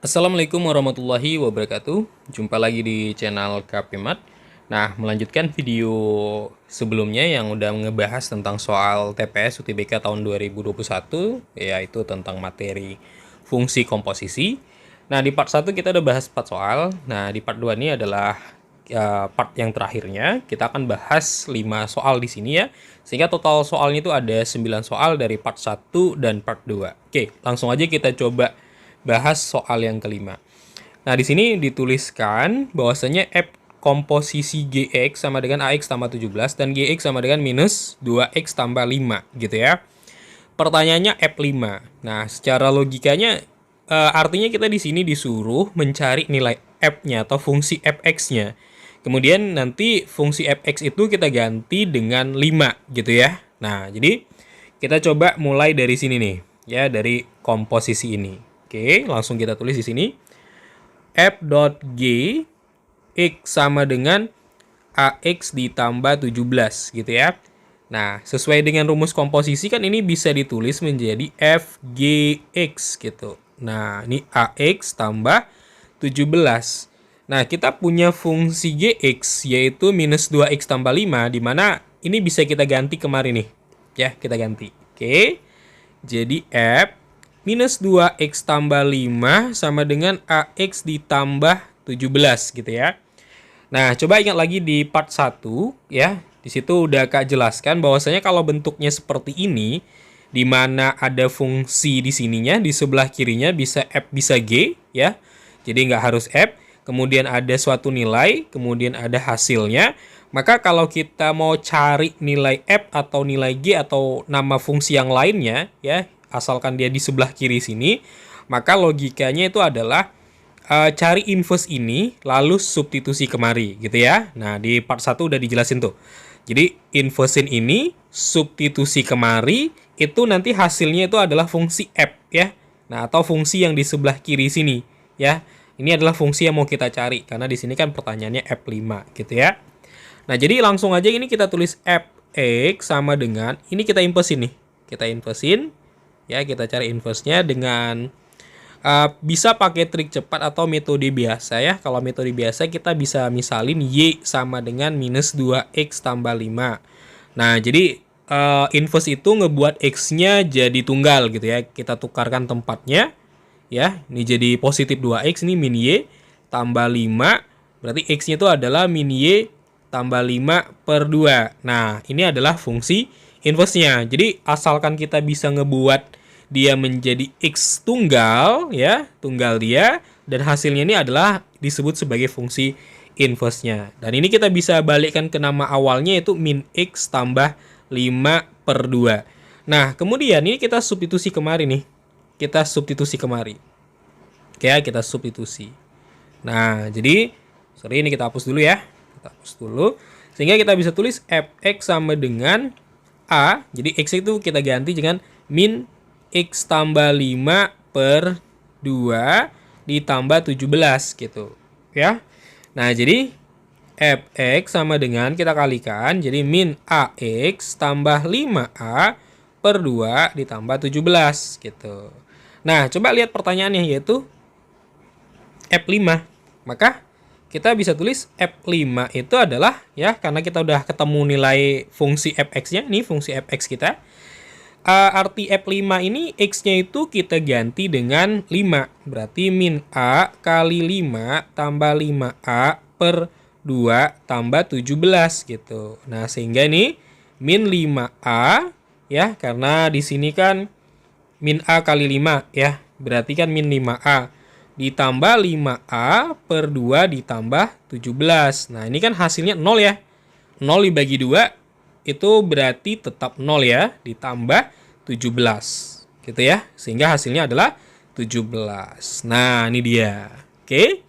Assalamualaikum warahmatullahi wabarakatuh. Jumpa lagi di channel KPMat. Nah, melanjutkan video sebelumnya yang udah ngebahas tentang soal TPS UTBK tahun 2021, yaitu tentang materi fungsi komposisi. Nah, di part 1 kita udah bahas 4 soal. Nah, di part 2 ini adalah part yang terakhirnya. Kita akan bahas 5 soal di sini ya. Sehingga total soalnya itu ada 9 soal dari part 1 dan part 2. Oke, langsung aja kita coba bahas soal yang kelima. Nah, di sini dituliskan bahwasanya F komposisi GX sama dengan AX tambah 17 dan GX sama dengan minus 2X tambah 5 gitu ya. Pertanyaannya F5. Nah, secara logikanya artinya kita di sini disuruh mencari nilai F-nya atau fungsi Fx-nya. Kemudian nanti fungsi Fx itu kita ganti dengan 5 gitu ya. Nah, jadi kita coba mulai dari sini nih, ya, dari komposisi ini. Oke, langsung kita tulis di sini. F.G X sama dengan AX ditambah 17 gitu ya. Nah, sesuai dengan rumus komposisi kan ini bisa ditulis menjadi FGX gitu. Nah, ini AX tambah 17. Nah, kita punya fungsi GX yaitu minus 2X tambah 5, di mana ini bisa kita ganti kemarin nih. Ya, kita ganti. Oke, jadi F minus 2X tambah 5 sama dengan AX ditambah 17 gitu ya. Nah, coba ingat lagi di part 1 ya. Di situ udah Kak jelaskan bahwasanya kalau bentuknya seperti ini, di mana ada fungsi di sininya, di sebelah kirinya bisa F bisa G ya. Jadi nggak harus F, kemudian ada suatu nilai, kemudian ada hasilnya. Maka kalau kita mau cari nilai F atau nilai G atau nama fungsi yang lainnya ya, asalkan dia di sebelah kiri sini, maka logikanya itu adalah cari inverse ini lalu substitusi kemari gitu ya. Nah, di part 1 udah dijelasin tuh. Jadi inverse ini substitusi kemari itu nanti hasilnya itu adalah fungsi F ya. Nah, atau fungsi yang di sebelah kiri sini ya. Ini adalah fungsi yang mau kita cari karena di sini kan pertanyaannya F5 gitu ya. Nah, jadi langsung aja ini kita tulis Fx sama dengan ini kita inverse nih. Kita inversein ya, kita cari inverse-nya dengan bisa pakai trik cepat atau metode biasa ya. Kalau metode biasa kita bisa misalin Y sama dengan minus 2X tambah 5. Nah, jadi inverse itu ngebuat X-nya jadi tunggal gitu ya. Kita tukarkan tempatnya ya. Ini jadi positif 2X, ini min Y tambah 5. Berarti X-nya itu adalah min Y tambah 5 per 2. Nah, ini adalah fungsi inverse-nya. Jadi asalkan kita bisa ngebuat dia menjadi X tunggal ya, tunggal dia, dan hasilnya ini adalah disebut sebagai fungsi inverse-nya. Dan ini kita bisa balikkan ke nama awalnya yaitu min X tambah 5 per 2. Nah, kemudian ini kita substitusi kemari nih. Kita substitusi kemari. Oke, kita substitusi. Nah, jadi sorry ini kita hapus dulu ya. Kita hapus dulu. Sehingga kita bisa tulis Fx sama dengan A. Jadi X itu kita ganti dengan min X tambah 5 per 2 ditambah 17 gitu ya. Nah, jadi Fx sama dengan kita kalikan, jadi min AX tambah 5A per 2 ditambah 17 gitu. Nah, coba lihat pertanyaannya yaitu F5. Maka kita bisa tulis F5 itu adalah ya, karena kita udah ketemu nilai fungsi Fx-nya, ini fungsi Fx kita. Arti F5 ini X-nya itu kita ganti dengan 5. Berarti min A kali 5 tambah 5A per 2 tambah 17 gitu. Nah, sehingga ini min 5A ya, karena di sini kan min A kali 5 ya. Berarti kan min 5A ditambah 5A per 2 ditambah 17. Nah, ini kan hasilnya 0 ya. 0 dibagi 2 itu berarti tetap 0 ya, ditambah 17 gitu ya, sehingga hasilnya adalah 17. Nah, ini dia. Oke.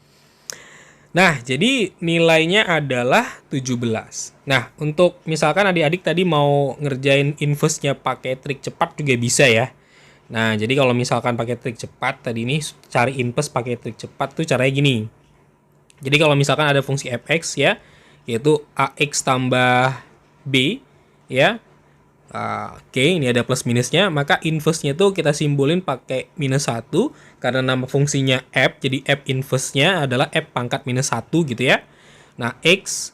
Nah, jadi nilainya adalah 17. Nah, untuk misalkan adik-adik tadi mau ngerjain inverse-nya pakai trik cepat juga bisa ya. Nah, jadi kalau misalkan pakai trik cepat tadi ini cari inverse pakai trik cepat tuh caranya gini. Jadi kalau misalkan ada fungsi fx ya, yaitu ax tambah b ya. Oke, ini ada plus minusnya, maka inverse-nya itu kita simbolin pakai -1 karena nama fungsinya f, jadi f inverse-nya adalah f pangkat -1 gitu ya. Nah, x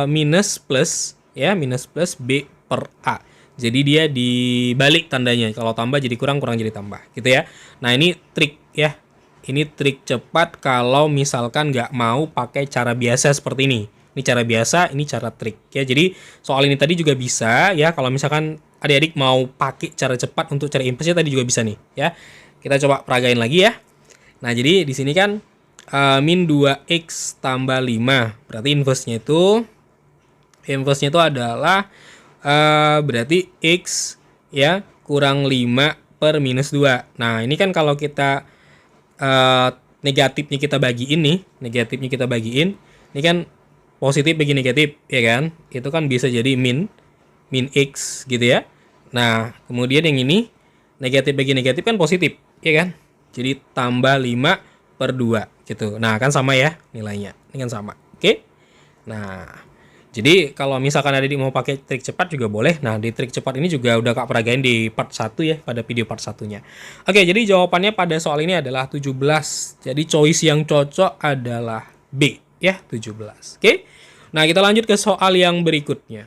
minus plus ya, minus plus b per a. Jadi dia dibalik tandanya. Kalau tambah jadi kurang, kurang jadi tambah gitu ya. Nah, ini trik ya. Ini trik cepat kalau misalkan nggak mau pakai cara biasa seperti ini. Ini cara biasa, ini cara trik ya. Jadi soal ini tadi juga bisa ya. Kalau misalkan adik-adik mau pakai cara cepat untuk cari inverse tadi juga bisa nih ya. Kita coba peragain lagi ya. Nah, jadi di sini kan min 2x tambah 5. Berarti inverse-nya itu adalah berarti x ya kurang 5 per minus 2. Nah, ini kan kalau kita negatifnya kita bagiin nih, ini kan positif bagi negatif ya kan, itu kan bisa jadi min x gitu ya. Nah, kemudian yang ini negatif bagi negatif kan positif ya kan, jadi tambah 5 per 2 gitu. Nah, kan sama ya nilainya, ini kan sama. Oke. Nah, jadi kalau misalkan ada mau pakai trik cepat juga boleh. Nah, di trik cepat ini juga udah Kak peragain di part 1 ya, pada video part 1-nya. Oke, jadi jawabannya pada soal ini adalah 17. Jadi choice yang cocok adalah B ya, 17. Oke. Nah, kita lanjut ke soal yang berikutnya.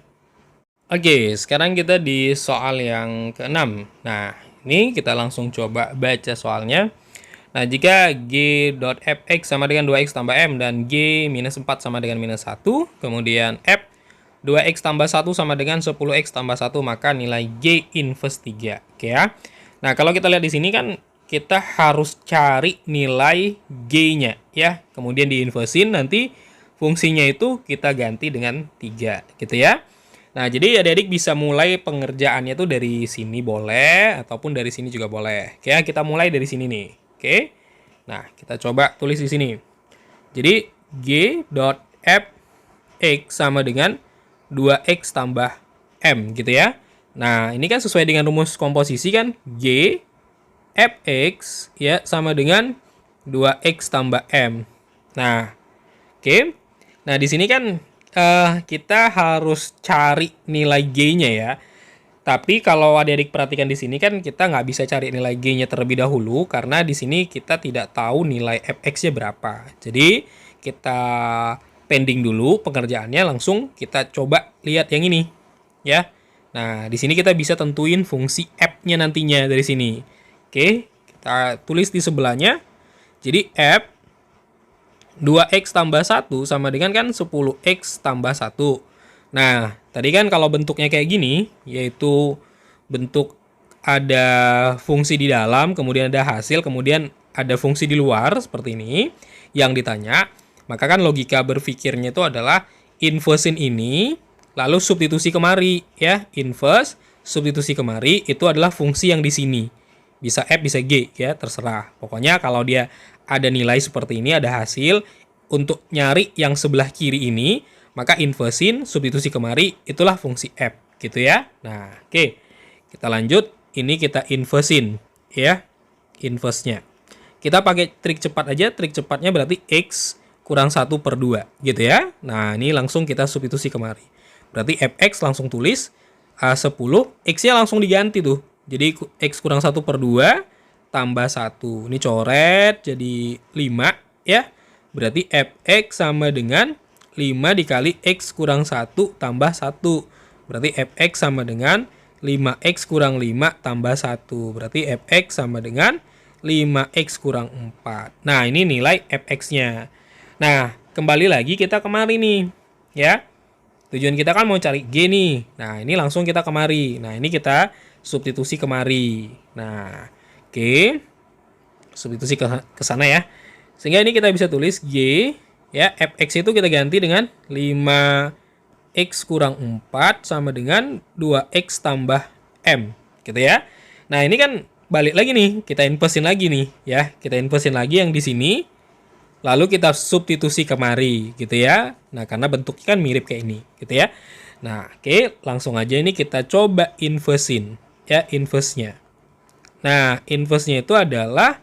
Oke, sekarang kita di soal yang ke-6. Nah, ini kita langsung coba baca soalnya. Nah, jika g.fx sama dengan 2x tambah m dan g minus 4 sama dengan minus 1, kemudian f 2x tambah 1 sama dengan 10x tambah 1, maka nilai g inverse 3. Oke ya. Nah, kalau kita lihat di sini kan kita harus cari nilai g-nya ya. Kemudian diinversin, nanti fungsinya itu kita ganti dengan 3 gitu ya. Nah, jadi adik-adik bisa mulai pengerjaannya tuh dari sini boleh, ataupun dari sini juga boleh. Oke ya, kita mulai dari sini nih. Oke. Nah, kita coba tulis di sini. Jadi g.fx sama dengan 2x tambah m gitu ya. Nah, ini kan sesuai dengan rumus komposisi kan, g fx ya sama dengan 2x tambah m. Nah, oke. Nah, di sini kan kita harus cari nilai g-nya ya. Tapi kalau adik-adik perhatikan di sini kan kita nggak bisa cari nilai g-nya terlebih dahulu karena di sini kita tidak tahu nilai fx-nya berapa. Jadi kita pending dulu pengerjaannya, langsung kita coba lihat yang ini ya. Nah, di sini kita bisa tentuin fungsi f-nya nantinya dari sini. Oke, kita tulis di sebelahnya. Jadi f 2x tambah 1 sama dengan kan 10x tambah 1. Nah, tadi kan kalau bentuknya kayak gini, yaitu bentuk ada fungsi di dalam, kemudian ada hasil, kemudian ada fungsi di luar, seperti ini, yang ditanya, maka kan logika berpikirnya itu adalah inversin ini, lalu substitusi kemari, ya, inverse, substitusi kemari, itu adalah fungsi yang di sini. Bisa F, bisa G, ya, terserah. Pokoknya kalau dia ada nilai seperti ini, ada hasil, untuk nyari yang sebelah kiri ini, maka inversin, substitusi kemari, itulah fungsi f, gitu ya. Nah, oke. Kita lanjut, ini kita inversin, ya, inverse-nya. Kita pakai trik cepat aja, trik cepatnya berarti x kurang 1 per 2, gitu ya. Nah, ini langsung kita substitusi kemari. Berarti fx langsung tulis 10, x-nya langsung diganti tuh. Jadi x kurang 1 per 2 tambah 1. Ini coret jadi 5, ya. Berarti fx sama dengan 5 dikali x kurang 1 tambah 1. Berarti fx sama dengan 5x kurang 5 tambah 1. Berarti fx sama dengan 5x kurang 4. Nah, ini nilai fx-nya. Nah, kembali lagi kita kemari nih. Ya. Tujuan kita kan mau cari g nih. Nah, ini langsung kita kemari. Nah, ini kita substitusi kemari. Nah, oke. Substitusi ke sana ya. Sehingga ini kita bisa tulis g, ya, fx itu kita ganti dengan 5x kurang 4 sama dengan 2x tambah m, gitu ya. Nah, ini kan balik lagi nih, kita inversin lagi nih, ya. Kita inversin lagi yang di sini, lalu kita substitusi kemari, gitu ya. Nah, karena bentuknya kan mirip kayak ini, gitu ya. Nah, oke, langsung aja ini kita coba inversin, ya, inverse-nya. Nah, inverse-nya itu adalah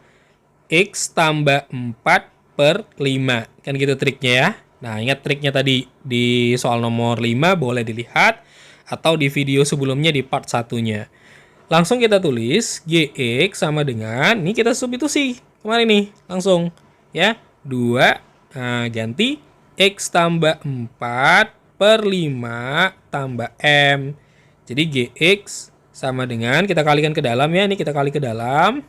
x tambah 4 per 5. Kan gitu triknya ya. Nah, ingat triknya tadi di soal nomor 5 boleh dilihat. atau di video sebelumnya di part satunya. Langsung kita tulis GX sama dengan, ini kita substitusi kemarin nih, langsung ya, 2, ganti X tambah 4 per 5 tambah M. Jadi GX sama dengan, kita kalikan ke dalam ya, ini kita kali ke dalam.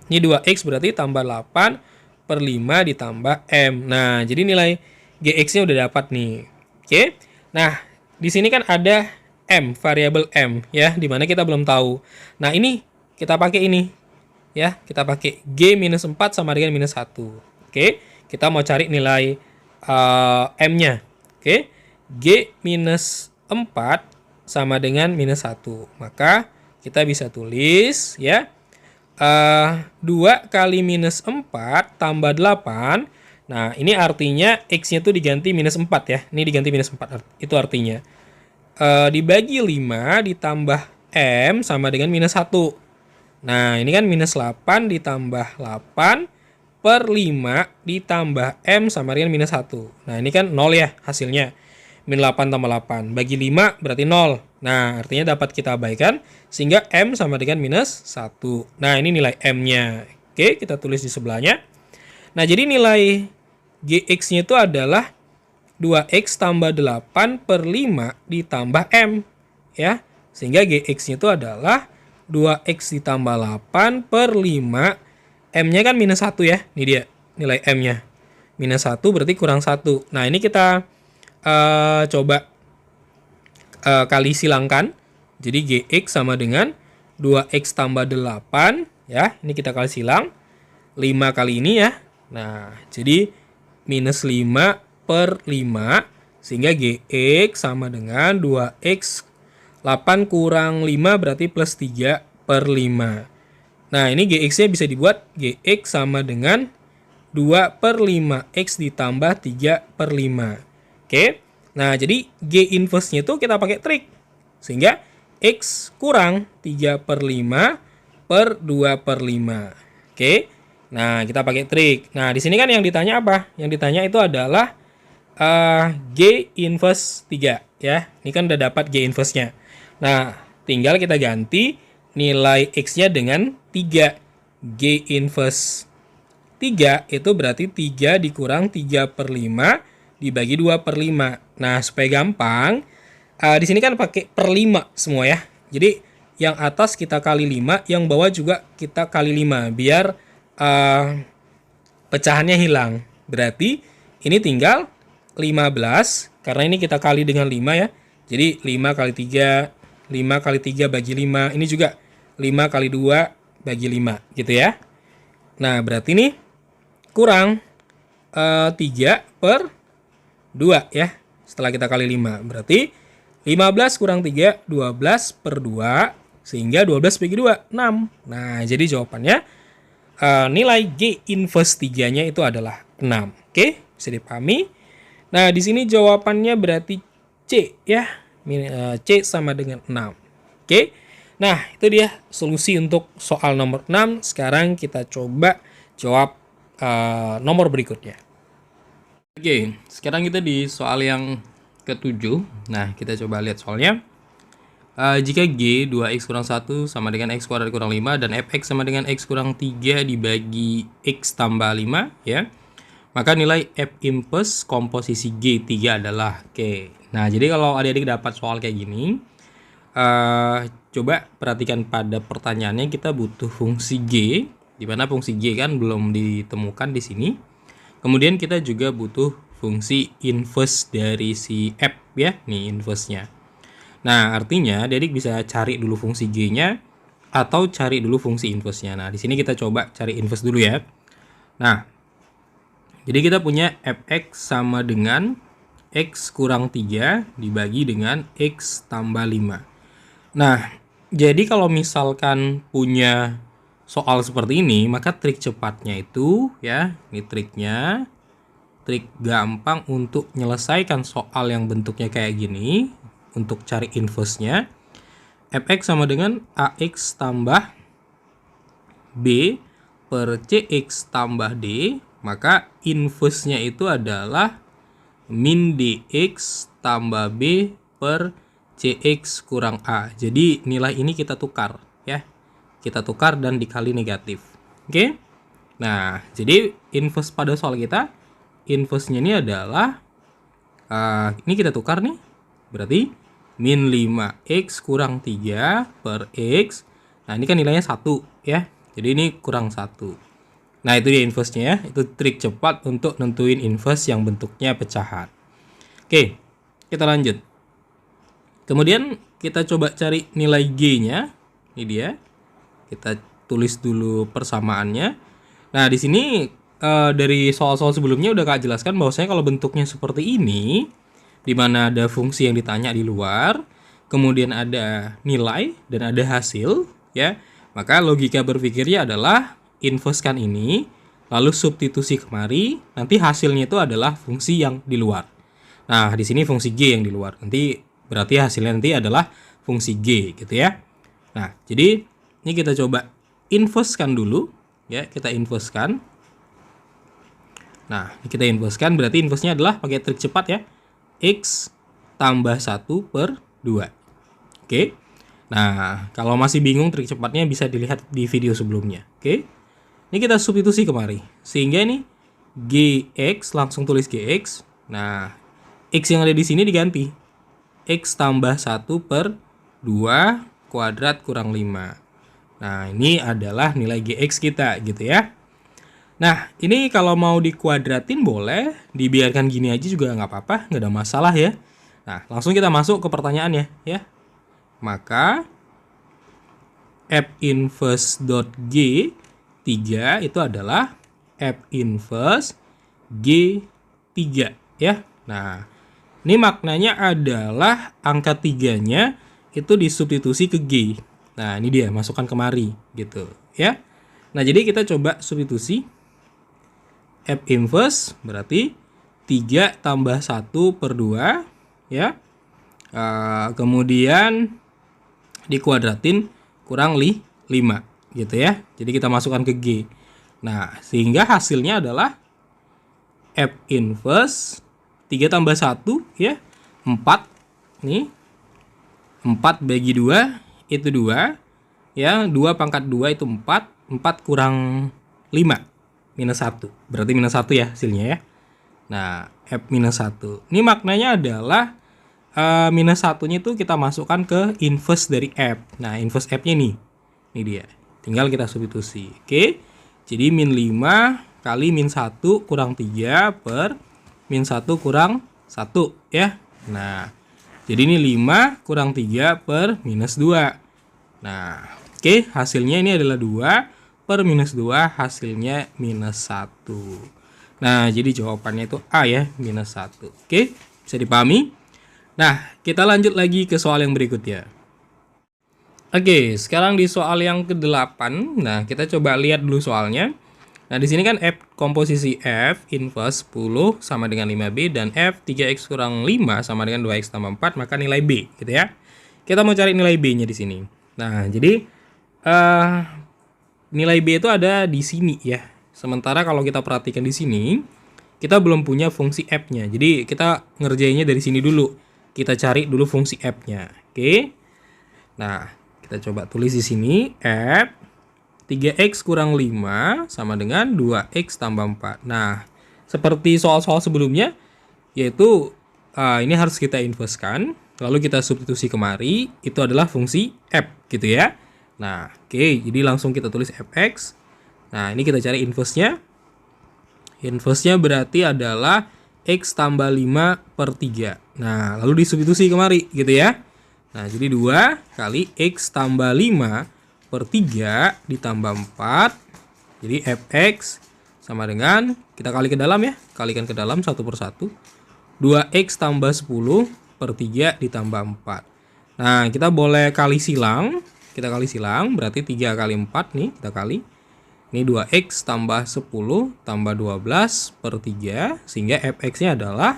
Ini 2X berarti tambah 8 per 5 ditambah M. Nah, jadi nilai GX-nya udah dapat nih. Oke. Nah, di sini kan ada M, variabel M ya, dimana kita belum tahu. Nah, ini kita pakai ini ya, kita pakai G-4 sama dengan minus 1. Oke, kita mau cari nilai M-nya. Oke, G-4 sama dengan minus 1. Maka kita bisa tulis ya, 2 kali minus 4 tambah 8. Nah, ini artinya X-nya tuh diganti minus 4 ya. Ini diganti minus 4, itu artinya. Dibagi 5 ditambah M sama dengan minus 1. Nah, ini kan minus 8 ditambah 8 per 5 ditambah M sama dengan minus 1. Nah, ini kan 0 ya hasilnya. Min 8 tambah 8. Bagi 5 berarti 0. Nah, artinya dapat kita abaikan sehingga M sama dengan minus 1. Nah, ini nilai M-nya. Oke, kita tulis di sebelahnya. Nah, jadi nilai GX-nya itu adalah 2X tambah 8 per 5 ditambah M. Ya, sehingga GX-nya itu adalah 2X ditambah 8 per 5. M-nya kan minus 1 ya. Ini dia nilai M-nya. Minus 1 berarti kurang 1. Nah, ini kita coba kali silangkan. Jadi GX sama dengan 2X tambah 8. Ya, ini kita kali silang. 5 kali ini ya. Nah, jadi minus 5 per 5. Sehingga GX sama dengan 2X 8 kurang 5 berarti plus 3 per 5. Nah, ini GX-nya bisa dibuat GX sama dengan 2 per 5X ditambah 3 per 5. Oke. Nah, jadi G inverse-nya itu kita pakai trik. Sehingga X kurang 3 per 5 per 2 per 5. Oke. Nah, kita pakai trik. Nah, di sini kan yang ditanya apa? Yang ditanya itu adalah G inverse 3 ya. Ini kan udah dapat G inverse-nya. Nah, tinggal kita ganti nilai X-nya dengan 3. G inverse 3 itu berarti 3 dikurang 3 per 5 dibagi 2 per 5. Nah, supaya gampang, di sini kan pakai per 5 semua ya. Jadi, yang atas kita kali 5, yang bawah juga kita kali 5. Biar pecahannya hilang. Berarti, ini tinggal 15. Karena ini kita kali dengan 5 ya. Jadi, 5 kali 3, 5 kali 3 bagi 5. Ini juga 5 kali 2 bagi 5. Gitu ya. Nah, berarti ini kurang 3 per 2 ya. Setelah kita kali 5. Berarti 15 kurang 3, 12 per 2. Sehingga 12 bagi 2, 6. Nah, jadi jawabannya nilai G inverse 3-nya itu adalah 6. Oke, bisa dipahami. Nah, di sini jawabannya berarti C ya. C sama dengan 6. Oke. Nah, itu dia solusi untuk soal nomor 6. Sekarang kita coba jawab nomor berikutnya. Oke, sekarang kita di soal yang ke-7. Nah, kita coba lihat soalnya. Jika G 2X kurang 1 sama dengan X kuadrat kurang 5 dan Fx sama dengan X kurang 3 dibagi X tambah 5 ya, maka nilai F inverse komposisi G3 adalah Oke. Nah, jadi kalau adik-adik dapat soal kayak gini, coba perhatikan pada pertanyaannya, kita butuh fungsi G, di mana fungsi G kan belum ditemukan di sini. Kemudian kita juga butuh fungsi inverse dari si F ya, nih inverse-nya. Nah, artinya adik bisa cari dulu fungsi G-nya atau cari dulu fungsi inverse-nya. Nah, di sini kita coba cari inverse dulu ya. Nah, jadi kita punya Fx sama dengan X kurang 3 dibagi dengan X tambah 5. Nah, jadi kalau misalkan punya soal seperti ini, maka trik cepatnya itu ya, ini triknya, trik gampang untuk menyelesaikan soal yang bentuknya kayak gini, untuk cari inverse-nya. Fx sama dengan Ax tambah B per Cx tambah D, maka inverse-nya itu adalah min Dx tambah B per CX kurang A. Jadi nilai ini kita tukar ya. Kita tukar dan dikali negatif. Oke. Nah, jadi inverse pada soal kita, inverse-nya ini adalah ini kita tukar nih. Berarti min 5x kurang 3 per x. Nah, ini kan nilainya 1 ya. Jadi ini kurang 1. Nah, itu dia inverse-nya ya. Itu trik cepat untuk nentuin inverse yang bentuknya pecahan. Oke, kita lanjut. Kemudian kita coba cari nilai G-nya. Ini dia. Kita tulis dulu persamaannya. Nah, di sini dari soal-soal sebelumnya udah Kak jelaskan bahwasanya kalau bentuknya seperti ini, di mana ada fungsi yang ditanya di luar, kemudian ada nilai dan ada hasil, ya. Maka logika berpikirnya adalah inverse-kan ini, lalu substitusi kemari, nanti hasilnya itu adalah fungsi yang di luar. Nah, di sini fungsi G yang di luar. Nanti berarti hasilnya nanti adalah fungsi G gitu ya. Nah, jadi ini kita coba inverse-kan dulu ya, kita inverse-kan. Nah, kita inverse-kan berarti inverse-nya adalah pakai trik cepat ya. X tambah 1 per 2. Oke. Nah, kalau masih bingung trik cepatnya bisa dilihat di video sebelumnya. Oke. Ini kita substitusi kemari. Sehingga ini GX langsung tulis GX. Nah, X yang ada di sini diganti. X tambah 1 per 2 kuadrat kurang 5. Nah, ini adalah nilai GX kita gitu ya. Nah, ini kalau mau dikuadratin boleh, dibiarkan gini aja juga nggak apa-apa, nggak ada masalah ya. Nah, langsung kita masuk ke pertanyaannya ya. Maka F inverse dot G 3 itu adalah F inverse G 3 ya. Nah, ini maknanya adalah angka 3-nya itu disubstitusi ke G. Nah, ini dia, masukkan kemari gitu ya. Nah, jadi kita coba substitusi F inverse berarti 3 tambah 1 per 2 ya. Kemudian dikuadratin kurang 5 gitu ya. Jadi kita masukkan ke G. Nah, sehingga hasilnya adalah F inverse 3 tambah 1 ya, 4. Nih, 4 bagi 2 itu 2. Ya, 2 pangkat 2 itu 4. 4 kurang 5. Minus 1. Berarti minus 1 ya hasilnya ya. Nah, F minus 1. Ini maknanya adalah minus 1-nya itu kita masukkan ke inverse dari F. Nah, inverse F-nya nih. Ini dia. Tinggal kita substitusi. Oke. Jadi min 5 kali min 1 kurang 3 per min 1 kurang 1 ya. Nah, jadi ini 5 kurang 3 per minus 2. Nah, oke, hasilnya ini adalah 2 per minus 2, hasilnya minus 1. Nah, jadi jawabannya itu A ya, minus 1. Oke, bisa dipahami? Nah, kita lanjut lagi ke soal yang berikutnya. Oke, sekarang di soal yang ke-8. Nah, kita coba lihat dulu soalnya. Nah, di sini kan F komposisi F inverse 10 sama dengan 5B dan F 3X kurang 5 sama dengan 2X tambah 4, maka nilai B gitu ya. Kita mau cari nilai B-nya di sini. Nah, jadi nilai B itu ada di sini ya. Sementara kalau kita perhatikan di sini, kita belum punya fungsi F-nya. Jadi kita ngerjainnya dari sini dulu. Kita cari dulu fungsi F-nya. Oke. Nah, kita coba tulis di sini F 3X kurang 5 sama dengan 2X tambah 4. Nah, seperti soal-soal sebelumnya, yaitu ini harus kita inverse-kan. Lalu kita substitusi kemari, itu adalah fungsi F gitu ya. Nah, oke, jadi langsung kita tulis Fx. Nah, ini kita cari inverse-nya. Inverse-nya berarti adalah X tambah 5 per 3. Nah, lalu disubstitusi kemari gitu ya. Nah, jadi 2 kali X tambah 5 per 3 ditambah 4. Jadi Fx sama dengan, kita kali ke dalam ya. Kalikan ke dalam 1 per 1. 2X tambah 10 per 3 ditambah 4. Nah, kita boleh kali silang. Kita kali silang, berarti 3 kali 4 nih, kita kali. Ini 2X tambah 10 tambah 12 per 3, sehingga Fx-nya adalah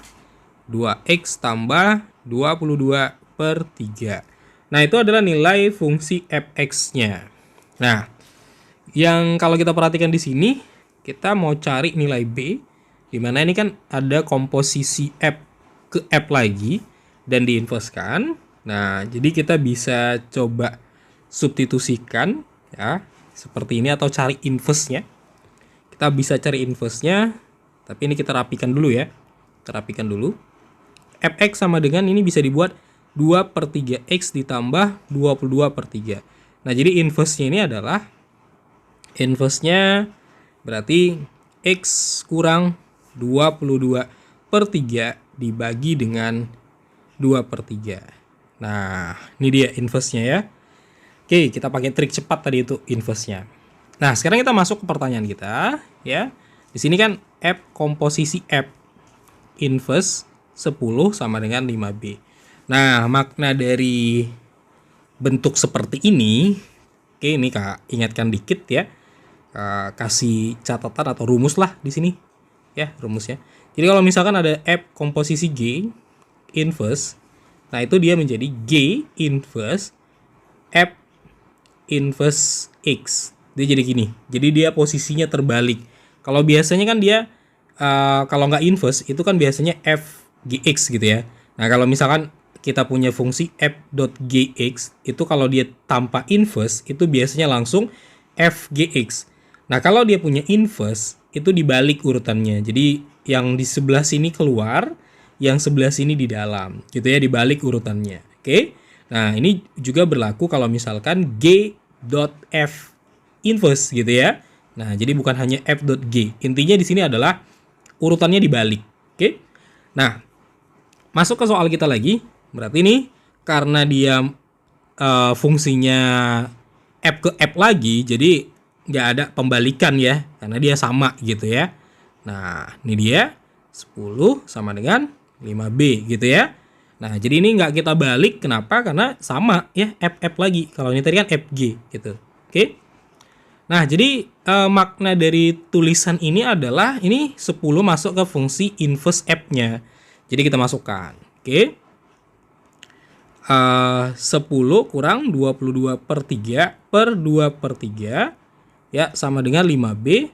2X tambah 22 per 3. Nah, itu adalah nilai fungsi Fx-nya. Nah, yang kalau kita perhatikan di sini, kita mau cari nilai B, dimana ini kan ada komposisi F ke F lagi, dan diinversekan. Nah, jadi kita bisa coba substitusikan ya, seperti ini atau cari inverse-nya. Kita bisa cari inverse-nya, tapi ini kita rapikan dulu ya. Kita rapikan dulu. Fx sama dengan ini bisa dibuat 2 per 3x ditambah 22 per 3. Nah, jadi inverse-nya ini adalah inverse-nya berarti x kurang 22 per 3 dibagi dengan 2 per 3. Nah, ini dia inverse-nya ya. Oke, kita pakai trik cepat tadi itu inverse-nya. Nah, sekarang kita masuk ke pertanyaan kita ya. Di sini kan F komposisi F inverse 10 sama dengan 5B. Nah, makna dari bentuk seperti ini, oke ini Kak ingatkan dikit ya. Kasih catatan atau rumus lah di sini. Ya, rumusnya. Jadi kalau misalkan ada F komposisi G inverse, nah itu dia menjadi G inverse F inverse X. Dia jadi gini. Jadi dia posisinya terbalik. Kalau biasanya kan dia kalau nggak inverse itu kan biasanya F GX gitu ya. Nah, kalau misalkan kita punya fungsi f.gx itu kalau dia tanpa inverse itu biasanya langsung f(gx). Nah, kalau dia punya inverse itu dibalik urutannya. Jadi yang di sebelah sini keluar, yang sebelah sini di dalam. Gitu ya, dibalik urutannya. Oke. Nah, ini juga berlaku kalau misalkan g.f inverse gitu ya. Nah, jadi bukan hanya f.g. Intinya di sini adalah urutannya dibalik. Oke. Nah, masuk ke soal kita lagi. Berarti ini karena dia fungsinya f ke f lagi, jadi nggak ada pembalikan ya, karena dia sama gitu ya. Nah, ini dia 10 sama dengan 5B gitu ya. Nah, jadi ini nggak kita balik, kenapa? Karena sama ya, f lagi. Kalau ini tadi kan fg gitu. Oke. Nah, jadi makna dari tulisan ini adalah ini 10 masuk ke fungsi inverse f-nya. Jadi kita masukkan. Oke. 10 kurang 22 per 3 per 2 per 3 ya sama dengan 5B.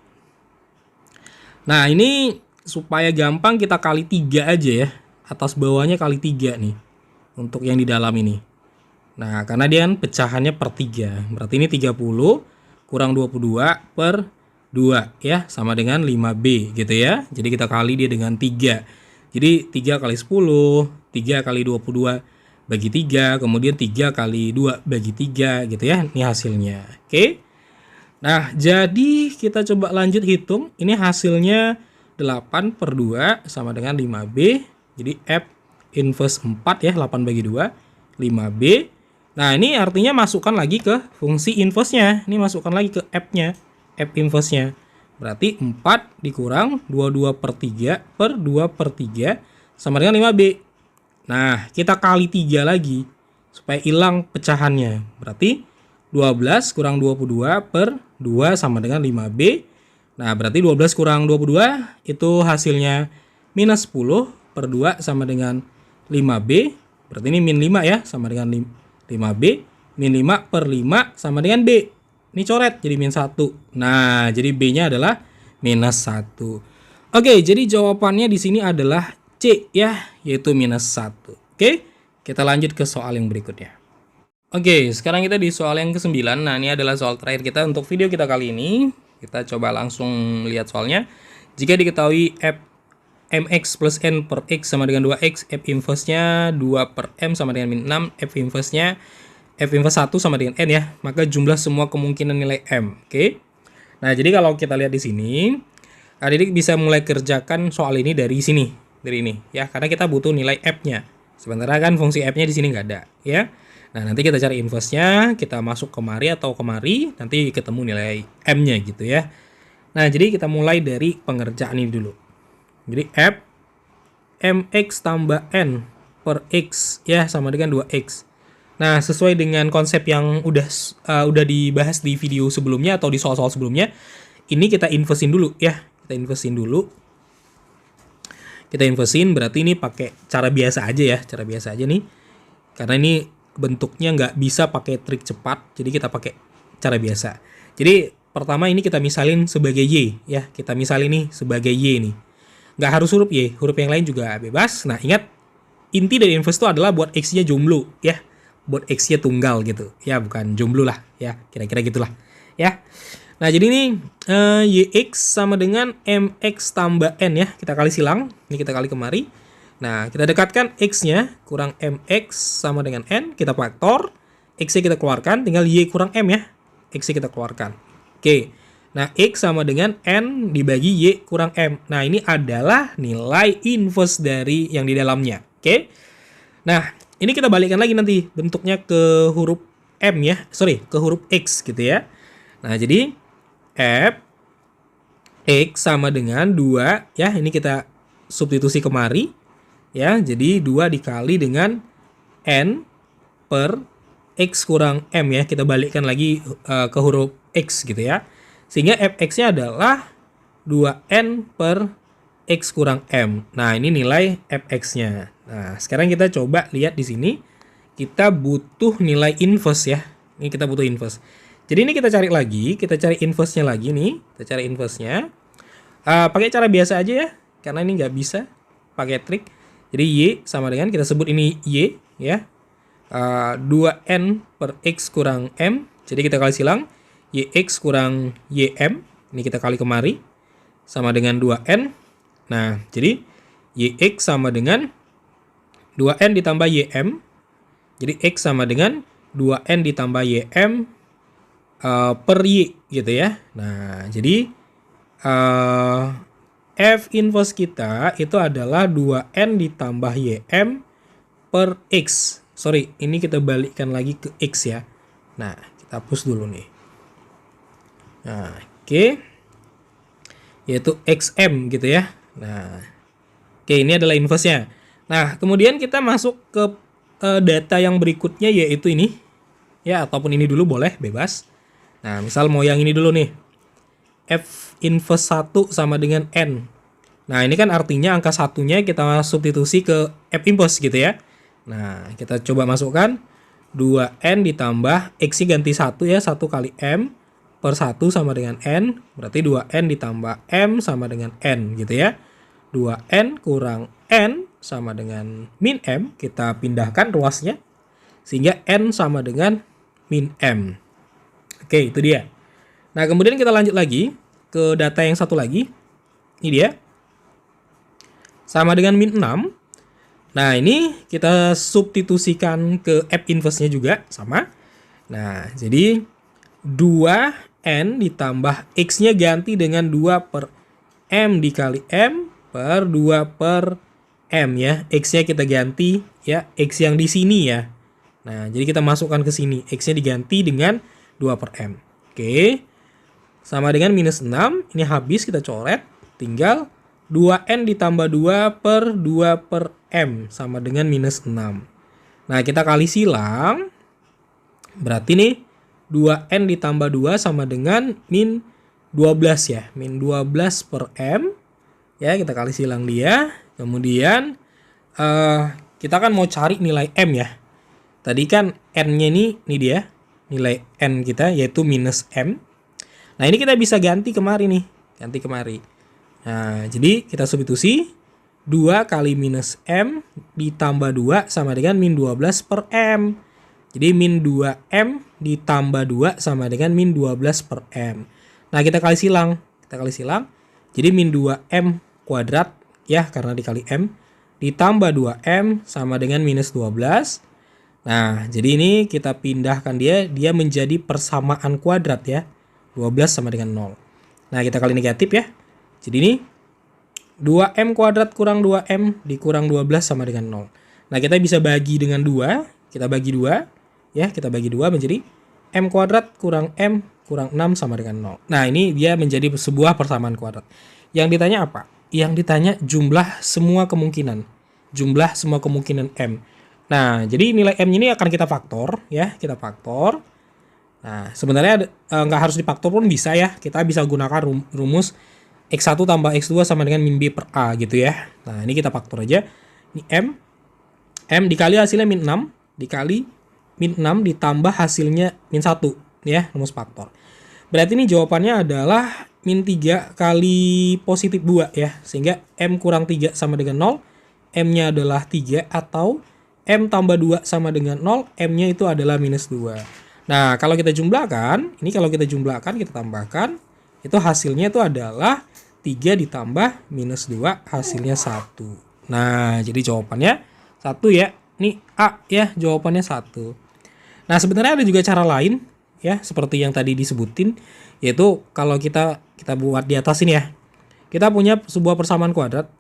Nah, ini supaya gampang kita kali 3 aja ya. Atas bawahnya kali 3 nih untuk yang di dalam ini. Nah, karena dia kan pecahannya per 3. Berarti ini 30 kurang 22 per 2 ya sama dengan 5B gitu ya. Jadi kita kali dia dengan 3. Jadi 3 kali 10, 3 kali 22 bagi 3, kemudian 3 kali 2 bagi 3 gitu ya. Ini hasilnya. Oke. Nah, jadi kita coba lanjut hitung. Ini hasilnya 8 per 2 sama dengan 5B. Jadi F inverse 4 ya, 8 bagi 2, 5B. Nah, ini artinya masukkan lagi ke fungsi inverse-nya. Ini masukkan lagi ke F-nya, F inverse-nya. Berarti 4 dikurang 22 per 3 per 2 per 3 sama dengan 5B. Nah, kita kali 3 lagi supaya hilang pecahannya. Berarti 12 kurang 22 per 2 sama dengan 5B. Nah, berarti 12 kurang 22 itu hasilnya minus 10 per 2 sama dengan 5B. Berarti ini min 5 ya, sama dengan 5B. Min 5 per 5 sama dengan B. Ini coret jadi min 1. Nah, jadi B-nya adalah minus 1. Oke, jadi jawabannya di sini adalah C ya, yaitu minus 1. Oke, kita lanjut ke soal yang berikutnya. Oke, sekarang kita di soal yang ke-9. Nah, ini adalah soal terakhir kita untuk video kita kali ini. Kita coba langsung lihat soalnya. Jika diketahui f mx plus n per x sama dengan 2x, f inverse-nya 2 per m sama dengan min 6, f inverse-nya f inverse 1 sama dengan n ya, maka jumlah semua kemungkinan nilai m. Oke. Nah, jadi kalau kita lihat di sini, adik-adik bisa mulai kerjakan soal ini dari sini. Dari ini ya, karena kita butuh nilai f-nya. Sementara kan fungsi f-nya di sini nggak ada ya. Nah, nanti kita cari inverse-nya, kita masuk kemari atau kemari, nanti ketemu nilai m-nya gitu ya. Nah, jadi kita mulai dari pengerjaan ini dulu. Jadi f mx tambah n per x ya sama dengan 2x. Nah, sesuai dengan konsep yang udah dibahas di video sebelumnya atau di soal-soal sebelumnya, ini kita inversin dulu ya. Kita inversin dulu. Kita inversin berarti ini pakai cara biasa aja ya, cara biasa aja nih. Karena ini bentuknya nggak bisa pakai trik cepat, jadi kita pakai cara biasa. Jadi pertama ini kita misalin sebagai Y ya, kita misalin nih sebagai Y nih. Nggak harus huruf Y, huruf yang lain juga bebas. Nah, ingat inti dari inverse itu adalah buat X-nya jomblo ya. Buat X-nya tunggal gitu. Ya, bukan jomblo lah ya. Kira-kira gitulah ya. Nah, jadi ini YX sama dengan MX tambah N ya. Kita kali silang. Ini kita kali kemari. Nah, kita dekatkan X-nya kurang MX sama dengan N. Kita faktor. X-nya kita keluarkan. Tinggal Y kurang M ya. X-nya kita keluarkan. Oke. Nah, X sama dengan N dibagi Y kurang M. Nah, ini adalah nilai inverse dari yang di dalamnya. Oke. Nah, ini kita balikkan lagi nanti bentuknya ke huruf M ya. Sorry, ke huruf X gitu ya. Nah, jadi F X sama dengan 2 ya. Ini kita substitusi kemari ya. Jadi 2 dikali dengan N per X kurang M ya. Kita balikkan lagi ke huruf X gitu ya. Sehingga Fx-nya adalah 2N per X kurang M. Nah, ini nilai Fx-nya. Nah, sekarang kita coba lihat di sini. Kita butuh nilai inverse ya. Ini kita butuh inverse. Jadi ini kita cari lagi. Kita cari inverse-nya lagi nih. Kita cari inverse-nya. Pakai cara biasa aja ya. Karena ini nggak bisa pakai trik. Jadi Y sama dengan, kita sebut ini Y ya. 2N per X kurang M. Jadi kita kali silang. YX kurang YM, ini kita kali kemari, sama dengan 2N. Nah, jadi YX sama dengan 2N ditambah YM. Jadi X sama dengan 2N ditambah YM per Y gitu ya. Nah, jadi F inverse kita itu adalah 2N ditambah YM per X. Sorry, ini kita balikkan lagi ke X ya. Nah, kita hapus dulu nih. Nah, oke. Yaitu XM gitu ya. Nah, oke, ini adalah inverse-nya. Nah, kemudian kita masuk ke data yang berikutnya, yaitu ini. Ya, ataupun ini dulu boleh, bebas. Nah, misal mau yang ini dulu nih. F inverse 1 sama dengan N. Nah, ini kan artinya angka satunya kita substitusi ke F inverse gitu ya. Nah, kita coba masukkan 2N ditambah X-nya ganti 1 ya, 1 kali M per 1 sama dengan N, berarti 2N ditambah M sama dengan N gitu ya. 2N kurang N sama dengan min M, kita pindahkan ruasnya, sehingga N sama dengan min M. Oke, itu dia. Nah, kemudian kita lanjut lagi ke data yang satu lagi. Ini dia. Sama dengan min 6. Nah, ini kita substitusikan ke F inverse-nya juga, sama. Nah, jadi 2N ditambah X-nya ganti dengan 2 per M dikali M per 2 per M ya. X-nya kita ganti ya, X yang di sini ya. Nah, jadi kita masukkan ke sini. X-nya diganti dengan 2 per M. Oke. Sama dengan minus 6. Ini habis, kita coret. Tinggal 2N ditambah 2 per 2 per M sama dengan minus 6. Nah, kita kali silang. Berarti nih 2N ditambah 2 sama dengan min 12 ya. Min 12 per M. Ya, kita kali silang dia. Kemudian kita kan mau cari nilai M ya. Tadi kan N-nya ini dia. Nilai N kita yaitu minus M. Nah, ini kita bisa ganti kemari nih. Ganti kemari. Nah, jadi kita substitusi. 2 kali minus M ditambah 2 sama dengan min 12 per M. Jadi min 2M ditambah 2 sama dengan min 12 per M. Nah, kita kali silang. Kita kali silang. Jadi min 2M kuadrat ya, karena dikali M. Ditambah 2M sama dengan minus 12. Nah, jadi ini kita pindahkan dia menjadi persamaan kuadrat ya. 12 sama dengan 0. Nah, kita kali negatif ya. Jadi ini 2M kuadrat kurang 2M dikurang 12 sama dengan 0. Nah, kita bisa bagi dengan 2. Kita bagi 2. Ya, kita bagi 2 menjadi M kuadrat kurang M kurang 6 sama dengan 0. Nah, ini dia menjadi sebuah persamaan kuadrat. Yang ditanya apa? Yang ditanya jumlah semua kemungkinan. Jumlah semua kemungkinan M. Nah, jadi nilai M ini akan kita faktor. Ya, kita faktor. Nah, sebenarnya nggak harus difaktor pun bisa ya. Kita bisa gunakan rumus X1 tambah X2 sama dengan min B per A gitu ya. Nah, ini kita faktor aja. Ini M. M dikali hasilnya min 6. Dikali min 6 ditambah hasilnya min 1 ya, rumus faktor. Berarti ini jawabannya adalah min 3 kali positif 2 ya. Sehingga M kurang 3 sama dengan 0. M-nya adalah 3, atau M tambah 2 sama dengan 0, M-nya itu adalah minus 2. Nah, kalau kita jumlahkan, kita tambahkan, itu hasilnya itu adalah 3 ditambah minus 2, hasilnya 1. Nah, jadi jawabannya 1 ya. Ini A ya, jawabannya 1. Nah, sebenarnya ada juga cara lain ya, seperti yang tadi disebutin, yaitu kalau kita buat di atas ini ya. Kita punya sebuah persamaan kuadrat.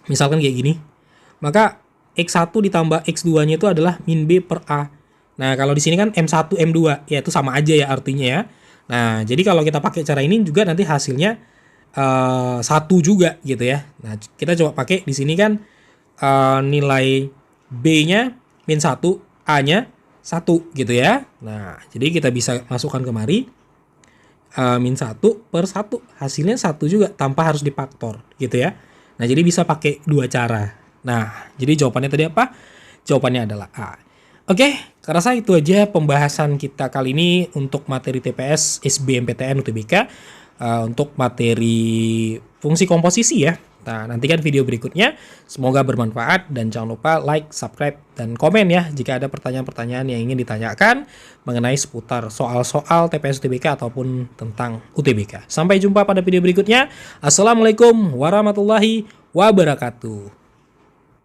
Misalkan kayak gini. Maka X1 ditambah X2-nya itu adalah min B per A. Nah, kalau di sini kan M1, M2, ya itu sama aja ya artinya ya. Nah, jadi kalau kita pakai cara ini juga nanti hasilnya 1 juga gitu ya. Nah, kita coba pakai di sini kan nilai B-nya min 1, A-nya 1 gitu ya. Nah, jadi kita bisa masukkan kemari min 1 per 1, hasilnya 1 juga tanpa harus difaktor gitu ya. Nah, jadi bisa pakai dua cara. Nah, jadi jawabannya tadi apa? Jawabannya adalah A. Oke, karena itu aja pembahasan kita kali ini untuk materi TPS SBMPTN UTBK untuk materi fungsi komposisi ya. Nah, nantikan video berikutnya. Semoga bermanfaat dan jangan lupa like, subscribe, dan komen ya jika ada pertanyaan-pertanyaan yang ingin ditanyakan mengenai seputar soal-soal TPS UTBK ataupun tentang UTBK. Sampai jumpa pada video berikutnya. Assalamualaikum warahmatullahi wabarakatuh.